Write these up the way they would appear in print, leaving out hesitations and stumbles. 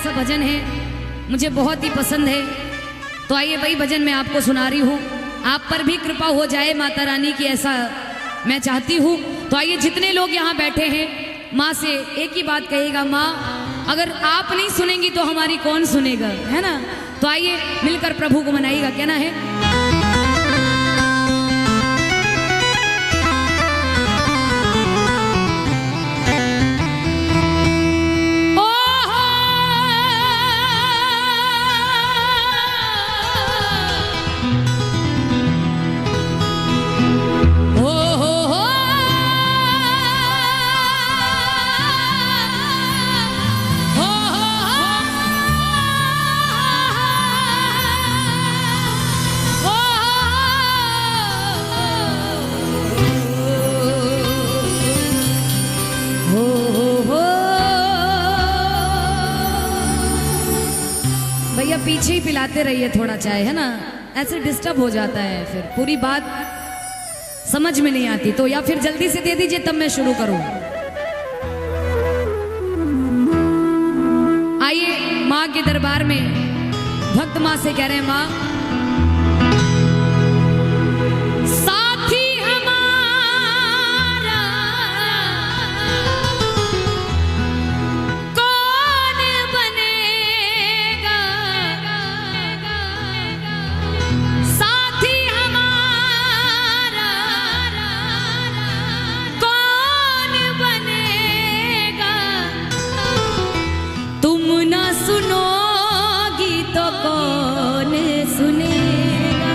सा भजन है, मुझे बहुत ही पसंद है। तो आइए वही भजन मैं आपको सुना रही हूँ। आप पर भी कृपा हो जाए माता रानी की, ऐसा मैं चाहती हूँ। तो आइए जितने लोग यहाँ बैठे हैं, माँ से एक ही बात कहिएगा, माँ अगर आप नहीं सुनेंगी तो हमारी कौन सुनेगा, है ना। तो आइए मिलकर प्रभु को मनाइएगा। कहना है भैया पीछे ही पिलाते रहिए थोड़ा चाय, है ना, ऐसे डिस्टर्ब हो जाता है, फिर पूरी बात समझ में नहीं आती। तो या फिर जल्दी से दे दीजिए तब मैं शुरू करूं। आइए माँ के दरबार में भक्त माँ से कह रहे हैं, माँ साथी हमारा कौन बनेगा, साथी हमारा कौन बनेगा, तुम ना सुनोगी तो कौन सुनेगा,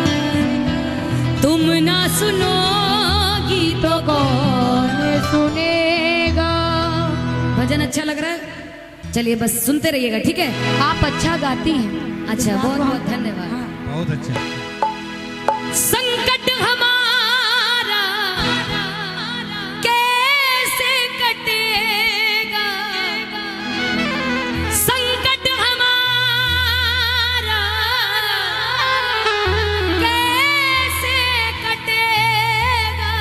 तुम ना सुनोगी तो कौन सुनेगा। भजन अच्छा लग रहा है? चलिए बस सुनते रहिएगा, ठीक है। आप अच्छा गाती हैं। अच्छा, बहुत बहुत धन्यवाद। बहुत अच्छा। संकट हमारा कैसे कटेगा, संकट हमारा कैसे कटेगा,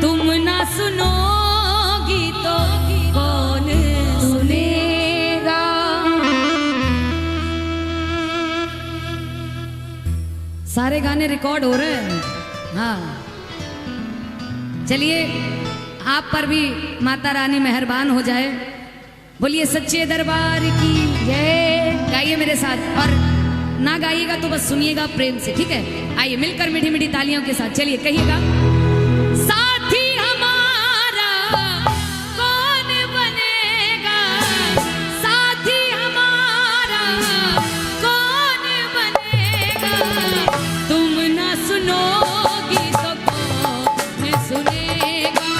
तुम ना सुनोगी तो कौन सुनेगा। सारे गाने रिकॉर्ड हो रहे हैं। हाँ चलिए, आप पर भी माता रानी मेहरबान हो जाए। बोलिए सच्चे दरबार की जय। गाइए मेरे साथ, और ना गाइएगा तो बस सुनिएगा प्रेम से, ठीक है। आइए मिलकर मीठी मीठी तालियों के साथ चलिए कहिएगा, साथी हमारा कौन बनेगा, साथी हमारा कौन बनेगा, तुम ना सुनोगी तो कौन सुनेगा,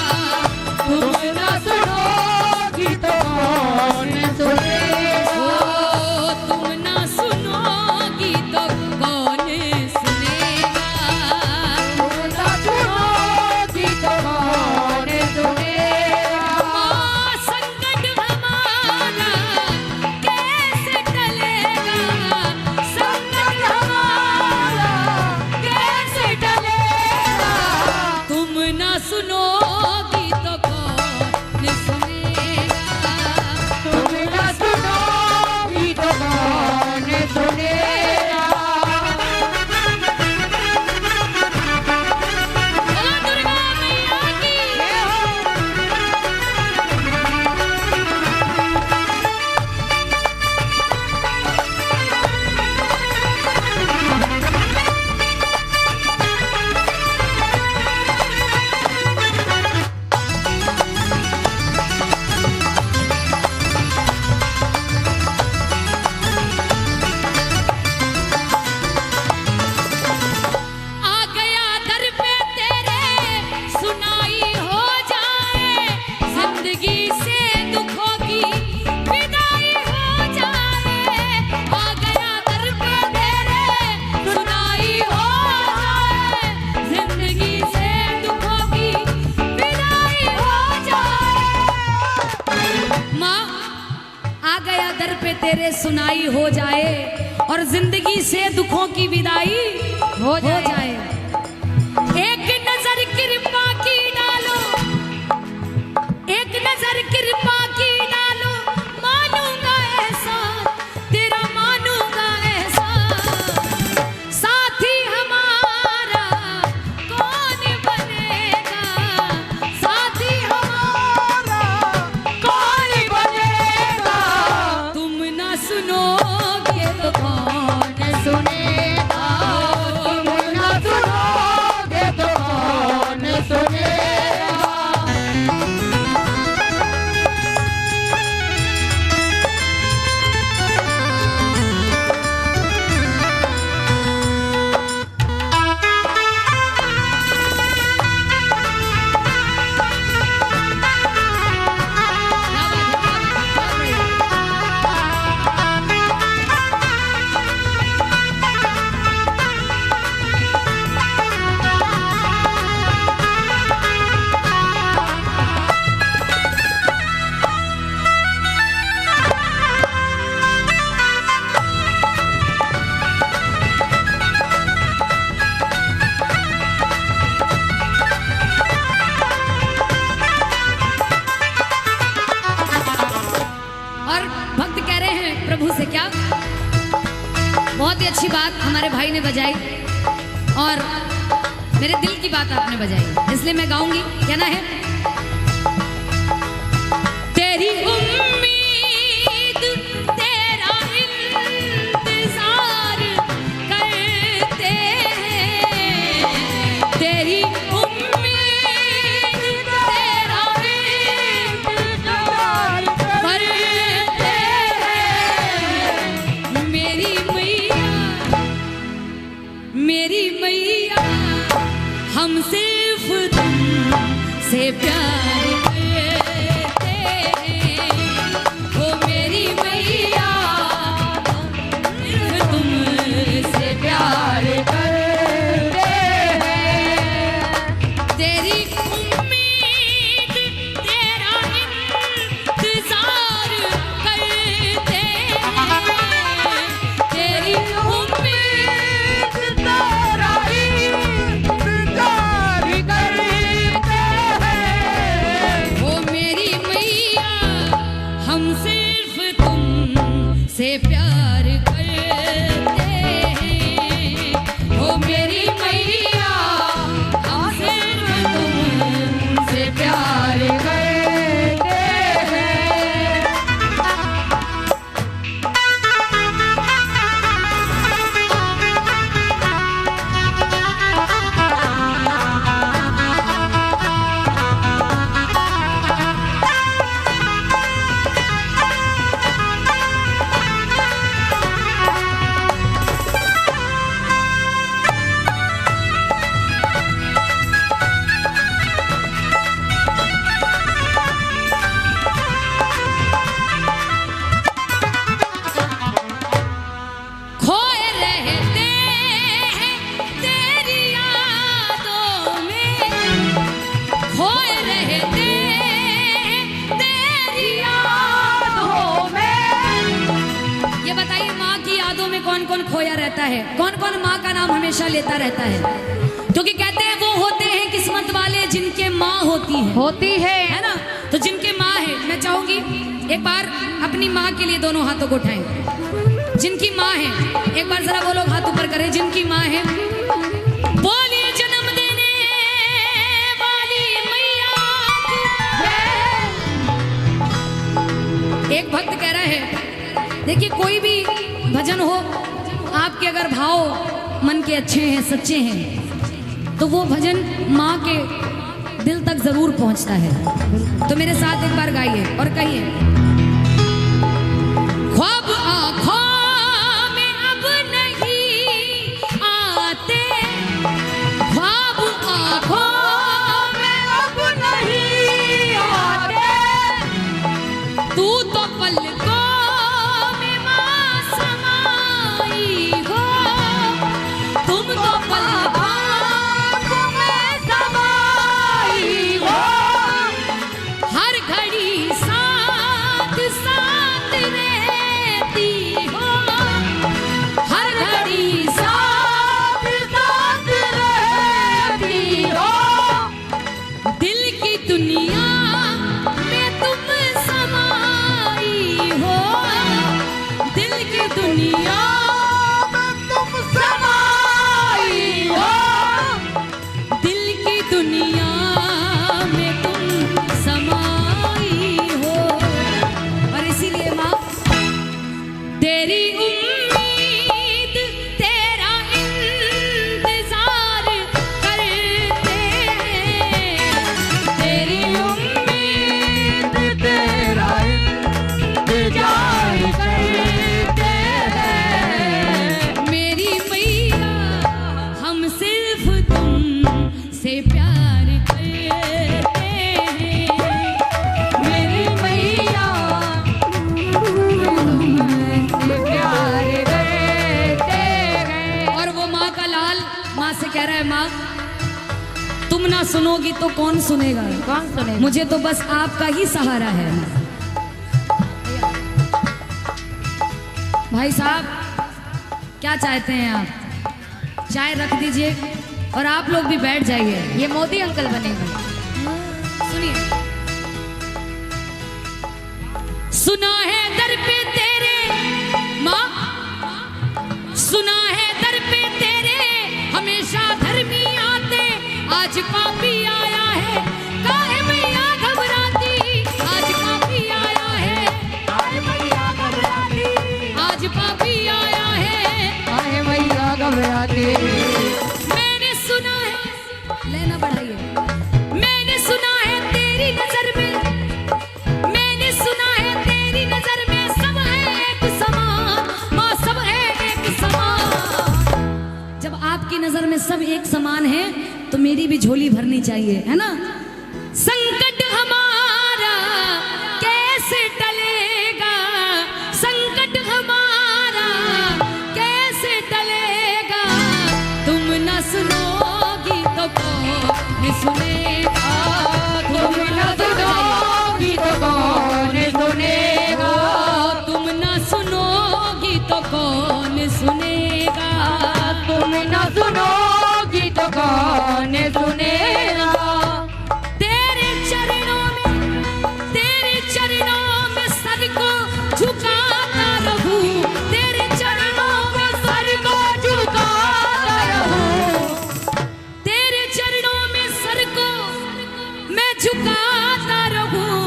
तुम ना सुनोगी तो कौन सुनेगा, ओ तुम ना सुनोगी तो कौन सुनेगा, तुम ना सुनोगी तो कौन सुनेगा। संकट हमारा कैसे टलेगा, संकट हमारा कैसे टलेगा, तुम ना सुनोगी तो कौन सुनेगा, तुम ना सुनोगी तो कौन सुनेगा। बोलो दुर्गा मैया की जय हो। आ गया दर पे तेरे सुनाई हो जाए, जिंदगी से दुखों की विदाई हो जाए। आ गया दर पे तेरे सुनाई हो जाए, जिंदगी से दुखों की विदाई हो जाए। माँ आ गया दर पे तेरे सुनाई हो जाए, और जिंदगी से दुखों की विदाई हो जाए। एक नजर कृपा की डालो, एक नजर कृपा की डालो, मानूंगा अच्छी बात हमारे भाई ने बजाई और मेरे दिल की बात आपने बजाई, इसलिए मैं गाऊंगी। कहना है तेरी उम्मीद तेरा इंतजार करते हैं, तेरी उम्मीद तेरा इंतजार करते हैं। मेरी मैया हम सिर्फ तुमसे प्यार करते हैं, ओ मेरी मैया सिर्फ तुमसे प्यार करते हैं। तेरी उम्मीद तेरा इंतजार करते हैं, तेरी उम्मीद तेरा इंतजार करते हैं। ओ मेरी मैया हम सिर्फ तुमसे प्यार करते हैं, ओ मेरी मैया हम सिर्फ तुमसे प्यार करते हैं। खोए रहते हैं तेरी यादों में, खोए रहते हैं तेरी यादों में। ये बताइए माँ की यादों में कौन कौन खोया रहता है, कौन कौन माँ का नाम हमेशा लेता रहता है? क्योंकि कहते हैं वो होते हैं किस्मत वाले जिनके माँ होती है ना। तो जिनके माँ है, मैं चाहूंगी एक बार अपनी माँ के लिए दोनों हाथों को उठाएं। जिनकी माँ है एक बार जरा वो लोग हाथ ऊपर करें, जिनकी माँ है। बोलिए जन्म देने वाली मैया की। एक भक्त कह रहा है, देखिए कोई भी भजन हो, आपके अगर भाव मन के अच्छे हैं, सच्चे हैं, तो वो भजन माँ के दिल तक जरूर पहुंचता है। तो मेरे साथ एक बार गाइए और कहिए, ख्वाब आँखों में अब नहीं आते, ख्वाब आँखों में अब नहीं आते, तू तो पलकों में माँ समाई हो, तुम तो पलकों में समाई हो। हर घड़ी साथ साथ रहती हो, हर घड़ी साथ साथ रहती हो। दिल की दुनिया में तुम समाई हो, दिल की दुनिया में तुम समाई हो, दिल की दुनिया में तुम समाई हो। और इसीलिए माँ तेरी उम्मीद तेरा इंतजार करते हैं, तेरी उम्मीद तेरा इंतजार करते हैं। मेरी मैया हम सिर्फ तुमसे प्यार करते हैं, मेरी मैया तुमसे प्यार करते हैं। और वो माँ का लाल माँ से कह रहा है, माँ तुम ना सुनोगी तो कौन सुनेगा, मुझे तो बस आपका ही सहारा है। भाई साहब क्या चाहते हैं आप? चाय रख दीजिए और आप लोग भी बैठ जाइए, ये मोदी अंकल बनेंगे। सुनिए, सुना है दर पे तेरे माँ, सुना पापी आया है, काहे मैया घबराती, आज पापी आया है, काहे मैया घबराती, आज पापी आया है, काहे मैया घबराती। मैंने सुना है, लेना बढ़ाइए, मैंने सुना है तेरी नजर में, मैंने सुना है तेरी नजर में सब है एक समान, माँ सब है एक समान। जब आपकी नजर में सब एक समान है तो मेरी भी झोली भरनी चाहिए, है ना। संकट हमारा कैसे टलेगा, संकट हमारा कैसे टलेगा, तुम न सुनोगी तो कौन सुनेगा, तुम न सुनोगी तो कौन सुनेगा, तुम न सुनोगी तो कौन सुनेगा, तुम न सुनोगी तो कौन सुनेगा। तेरे चरणों में सर को झुकाता रहूं, तेरे चरणों में सर को झुकाता रहूं, तेरे चरणों में सर को मैं झुकाता रहूं,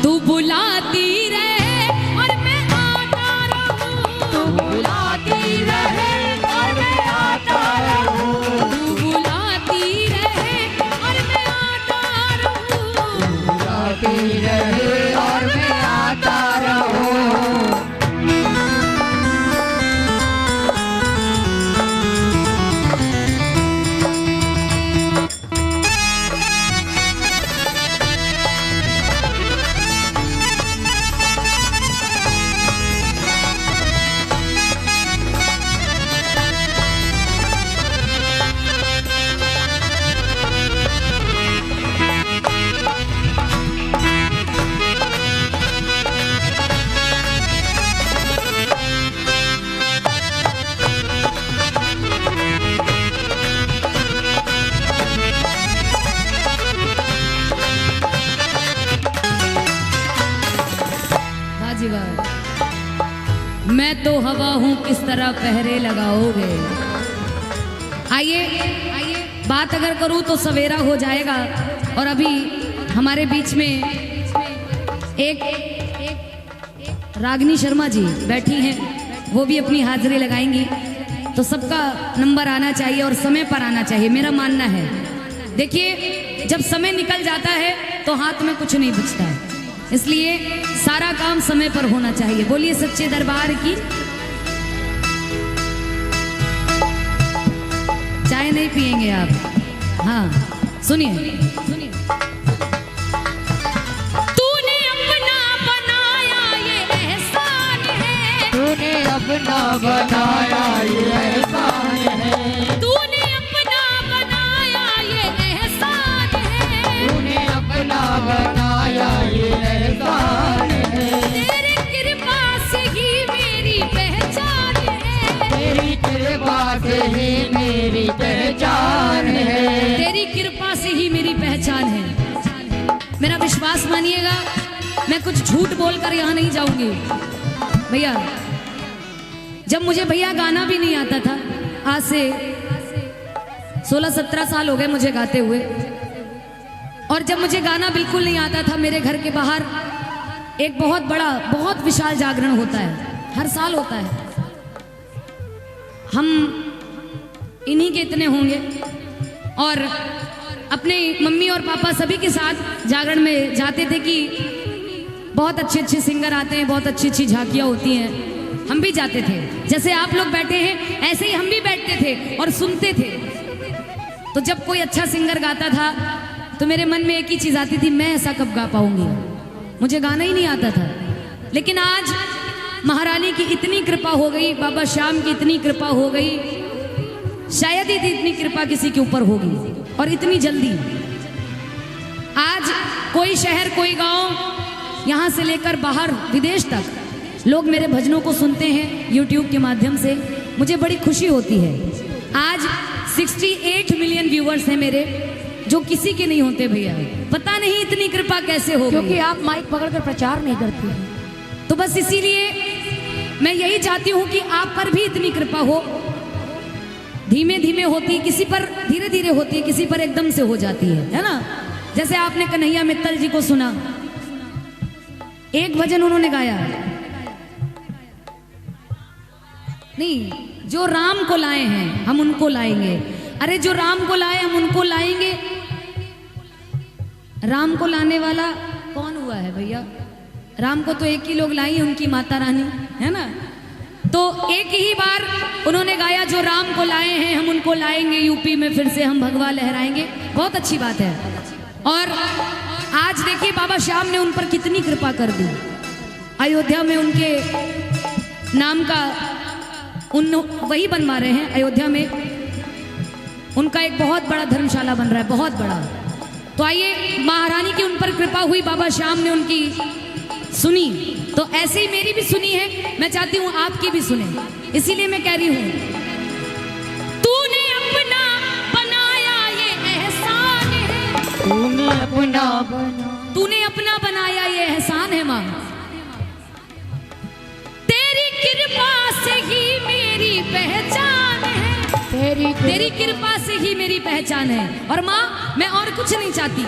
तू बुलाती रहे और मैं आता रहूं, तू बुलाती रहे और मैं आता रहूं, तू बुलाती रहे और मैं आता रहूं। बुलाती रहे और मैं आता रहूं। बाजी वाह, मैं तो हवा हूं किस तरह पहरे लगाओगे। आइए आइए, बात अगर करूं तो सवेरा हो जाएगा और अभी हमारे बीच में एक रागिनी शर्मा जी बैठी हैं, वो भी अपनी हाजिरी लगाएंगी। तो सबका नंबर आना चाहिए और समय पर आना चाहिए, मेरा मानना है। देखिए, जब समय निकल जाता है तो हाथ में कुछ नहीं बचता है, इसलिए सारा काम समय पर होना चाहिए। बोलिए सच्चे दरबार की। चाय नहीं पिएंगे आप? हाँ, सुनिए सुनिए। तूने अपना बनाया ये एहसान है, तूने अपना बनाया ये एहसान है, तूने अपना बनाया ये एहसान है, तूने अपना बनाया ये एहसान है। तेरी कृपा से ही मेरी पहचान है, तेरी कृपा से ही मेरी पहचान है, तेरी कृपा से ही मेरी पहचान है। मेरा विश्वास मानिएगा, मैं कुछ झूठ बोलकर यहाँ नहीं जाऊंगी भैया। जब मुझे भैया गाना भी नहीं आता था, आज से 16-17 साल हो गए मुझे गाते हुए, और जब मुझे गाना बिल्कुल नहीं आता था, मेरे घर के बाहर एक बहुत बड़ा बहुत विशाल जागरण होता है, हर साल होता है। हम इन्हीं के इतने होंगे और अपने मम्मी और पापा सभी के साथ जागरण में जाते थे कि बहुत अच्छे अच्छे सिंगर आते हैं, बहुत अच्छी अच्छी झांकियाँ होती हैं, हम भी जाते थे। जैसे आप लोग बैठे हैं ऐसे ही हम भी बैठते थे और सुनते थे। तो जब कोई अच्छा सिंगर गाता था तो मेरे मन में एक ही चीज़ आती थी, मैं ऐसा कब गा पाऊंगी, मुझे गाना ही नहीं आता था। लेकिन आज महारानी की इतनी कृपा हो गई, बाबा श्याम की इतनी कृपा हो गई, शायद ही इतनी कृपा किसी के ऊपर होगी, और इतनी जल्दी। आज कोई शहर कोई गांव, यहाँ से लेकर बाहर विदेश तक लोग मेरे भजनों को सुनते हैं यूट्यूब के माध्यम से, मुझे बड़ी खुशी होती है। आज 68 मिलियन व्यूअर्स हैं मेरे, जो किसी के नहीं होते भैया। पता नहीं इतनी कृपा कैसे हो गई। क्योंकि आप माइक पकड़कर प्रचार नहीं करती हैं। तो बस इसीलिए मैं यही चाहती हूँ कि आप पर भी इतनी कृपा हो धीमे धीमे होती, किसी पर धीरे धीरे होती है, किसी पर एकदम से हो जाती है ना। जैसे आपने कन्हैया मित्तल जी को सुना, एक भजन उन्होंने गाया, नहीं, जो राम को लाए हैं हम उनको लाएंगे। अरे जो राम को लाए हम उनको लाएंगे, राम को लाने वाला कौन हुआ है भैया? राम को तो एक ही लोग लाई, उनकी माता रानी, है ना। तो एक ही बार उन्होंने गाया, जो राम को लाए हैं हम उनको लाएंगे, यूपी में फिर से हम भगवा लहराएंगे। बहुत अच्छी बात है। और आज देखिए बाबा श्याम ने उन पर कितनी कृपा कर दी। अयोध्या में उनके नाम का वही बनवा रहे हैं। अयोध्या में उनका एक बहुत बड़ा धर्मशाला बन रहा है, बहुत बड़ा। तो आइए, महारानी की उन पर कृपा हुई, बाबा श्याम ने उनकी सुनी, तो ऐसे ही मेरी भी सुनी है। मैं चाहती हूं आपकी भी सुने, इसीलिए मैं कह रही हूं, तूने अपना बनाया ये एहसान है, तूने अपना बनाया ये एहसान है माँ, तेरी कृपा से ही मेरी पहचान है, तेरी कृपा से ही मेरी पहचान है। और माँ, मैं और कुछ नहीं चाहती,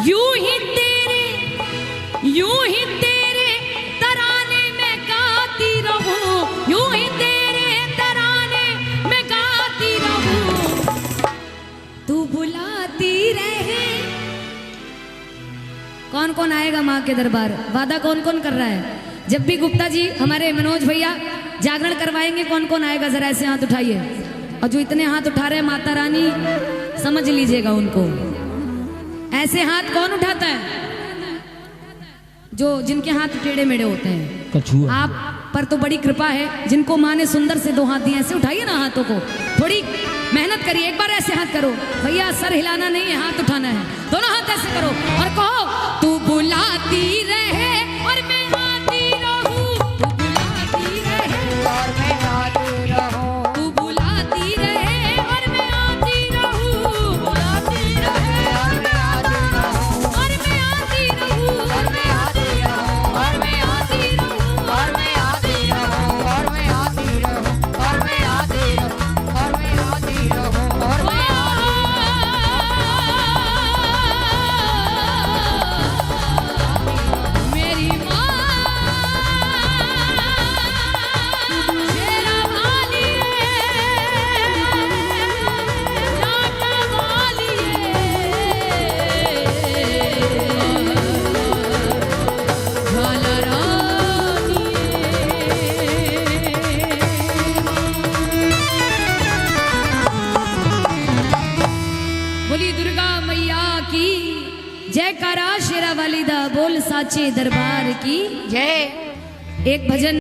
यूं ही तेरे तराने में गाती रहूं, यूं ही तेरे तराने में गाती रहूं, तू बुलाती रहे। कौन कौन आएगा माँ के दरबार? वादा कौन कौन कर रहा है? जब भी गुप्ता जी, हमारे मनोज भैया जागरण करवाएंगे, कौन कौन आएगा? जरा ऐसे हाथ उठाइए। और जो इतने हाथ उठा रहे हैं, माता रानी समझ लीजिएगा उनको। ऐसे हाथ कौन उठाता है? जो जिनके हाथ टेढ़े मेढ़े होते हैं। कछुआ। आप पर तो बड़ी कृपा है, जिनको माँ ने सुंदर से 2 हाथ दिए। ऐसे उठाइए ना हाथों को, थोड़ी मेहनत करिए। एक बार ऐसे हाथ करो भैया, सर हिलाना नहीं है, हाथ उठाना है। दोनों हाथ ऐसे करो और कहो, तू बुलाती रहे और मैं आती रहूं, तू बुलाती रहे और मैं आती रहूं, तू बुलाती रहे और मैं आती रहूं, बुलाती रहे और मैं आती रहूं, और मैं आती रहूं, और मैं आती रहूं, और मैं आती रहूं, और मैं आती रहूं, और मैं आती रहूं, और मैं आती रहूं, और मैं आती रहूं, और मैं मेरी माँ शेरा वाली है, लाटा वाली है, ज्वाला रानी बोली दुर्गा मैया की जयकारा, शेरा वाली दा बोल साचे दरबार की जय। एक भजन